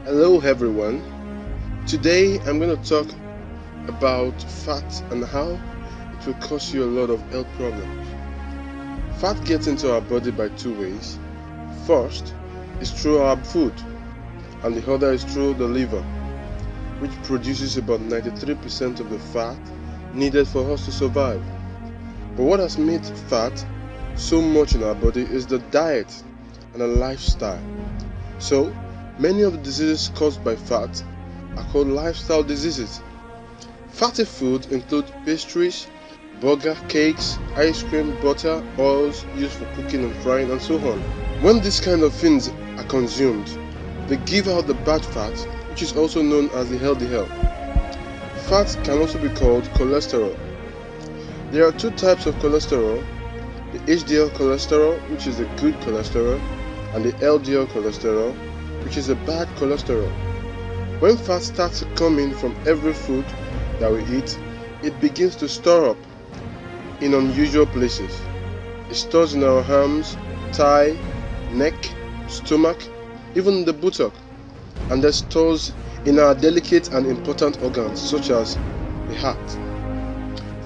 Hello everyone. Today I'm going to talk about fat and how it will cause you a lot of health problems. Fat gets into our body by two ways. First is through our food, and the other is through the liver, which produces about 93% of the fat needed for us to survive. But what has made fat so much in our body is the diet and the lifestyle. So many of the diseases caused by fat are called lifestyle diseases. Fatty foods include pastries, burger, cakes, ice cream, butter, oils used for cooking and frying, and so on. When these kind of things are consumed, they give out the bad fat, which is also known as the LDL. Fat can also be called cholesterol. There are two types of cholesterol: the HDL cholesterol, which is the good cholesterol, and the LDL cholesterol, which is a bad cholesterol. When fat starts to come in from every food that we eat, it begins to store up in unusual places. It stores in our arms, thigh, neck, stomach, even the buttock, and then stores in our delicate and important organs such as the heart.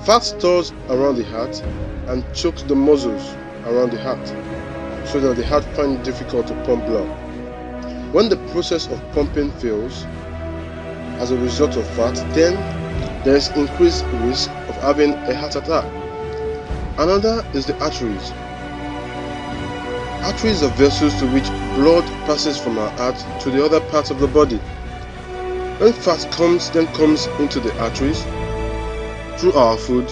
Fat stores around the heart and chokes the muscles around the heart, so that the heart finds it difficult to pump blood. When the process of pumping fails as a result of fat, then there is increased risk of having a heart attack. Another is the arteries. Arteries are vessels to which blood passes from our heart to the other parts of the body. When fat comes into the arteries through our food,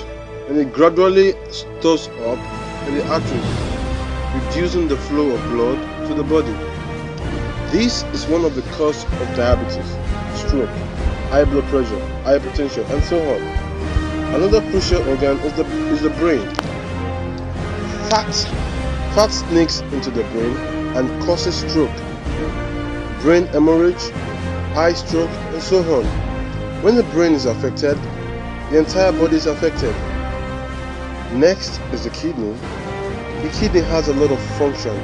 and it gradually stores up in the arteries, reducing the flow of blood to the body. This is one of the causes of diabetes, stroke, high blood pressure, hypertension, and so on. Another crucial organ is the brain. Fat sneaks into the brain and causes stroke, brain hemorrhage, eye stroke, and so on. When the brain is affected, the entire body is affected. Next is the kidney. The kidney has a lot of function.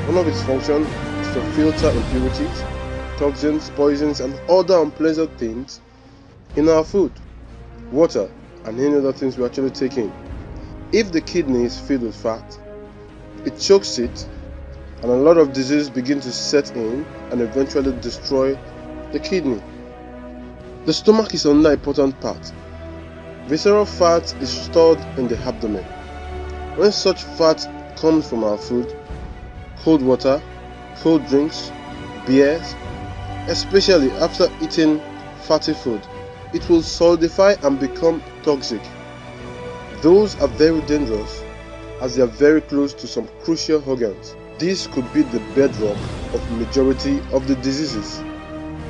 One of its functions is to filter impurities, toxins, poisons, and other unpleasant things in our food, water, and any other things we actually take in. If the kidney is filled with fat, it chokes it, and a lot of diseases begin to set in and eventually destroy the kidney. The stomach is another important part. Visceral fat is stored in the abdomen. When such fat comes from our food, cold water, cold drinks, beers, especially after eating fatty food, it will solidify and become toxic. Those are very dangerous as they are very close to some crucial organs. This could be the bedrock of majority of the diseases.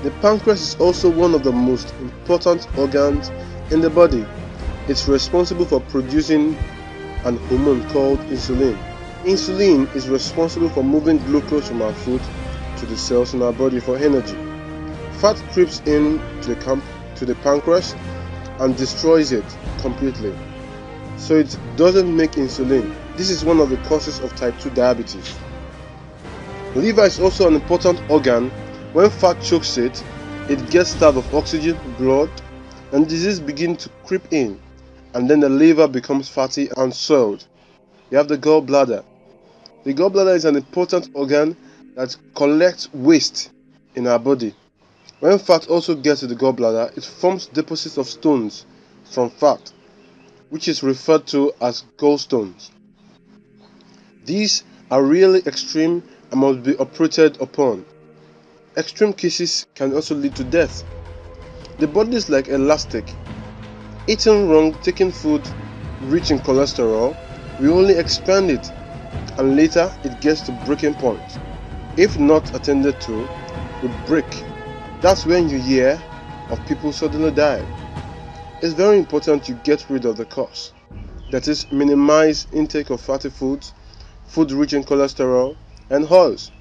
The pancreas is also one of the most important organs in the body. It's responsible for producing an hormone called insulin. Insulin is responsible for moving glucose from our food to the cells in our body for energy. Fat creeps in to the pancreas and destroys it completely, so it doesn't make insulin. This is one of the causes of type 2 diabetes. Liver is also an important organ. When fat chokes it, it gets starved of oxygen, blood, and disease begin to creep in, and then the liver becomes fatty and swelled. You have the gallbladder. The gallbladder is an important organ that collects waste in our body. When fat also gets to the gallbladder, it forms deposits of stones from fat, which is referred to as gallstones. These are really extreme and must be operated upon. Extreme cases can also lead to death. The body is like elastic. Eating wrong, taking food rich in cholesterol, we only expand it, and later it gets to breaking point. If not attended to, we break. That's when you hear of people suddenly die. It's very important you get rid of the cause. That is, minimize intake of fatty foods, food rich in cholesterol, and oils.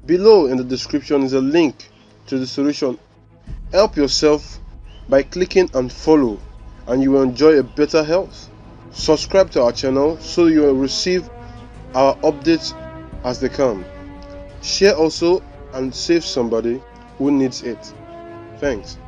Below in the description is a link to the solution. Help yourself by clicking and follow, and you will enjoy a better health. Subscribe to our channel so you will receive our updates as they come. Share also and save somebody who needs it. Thanks.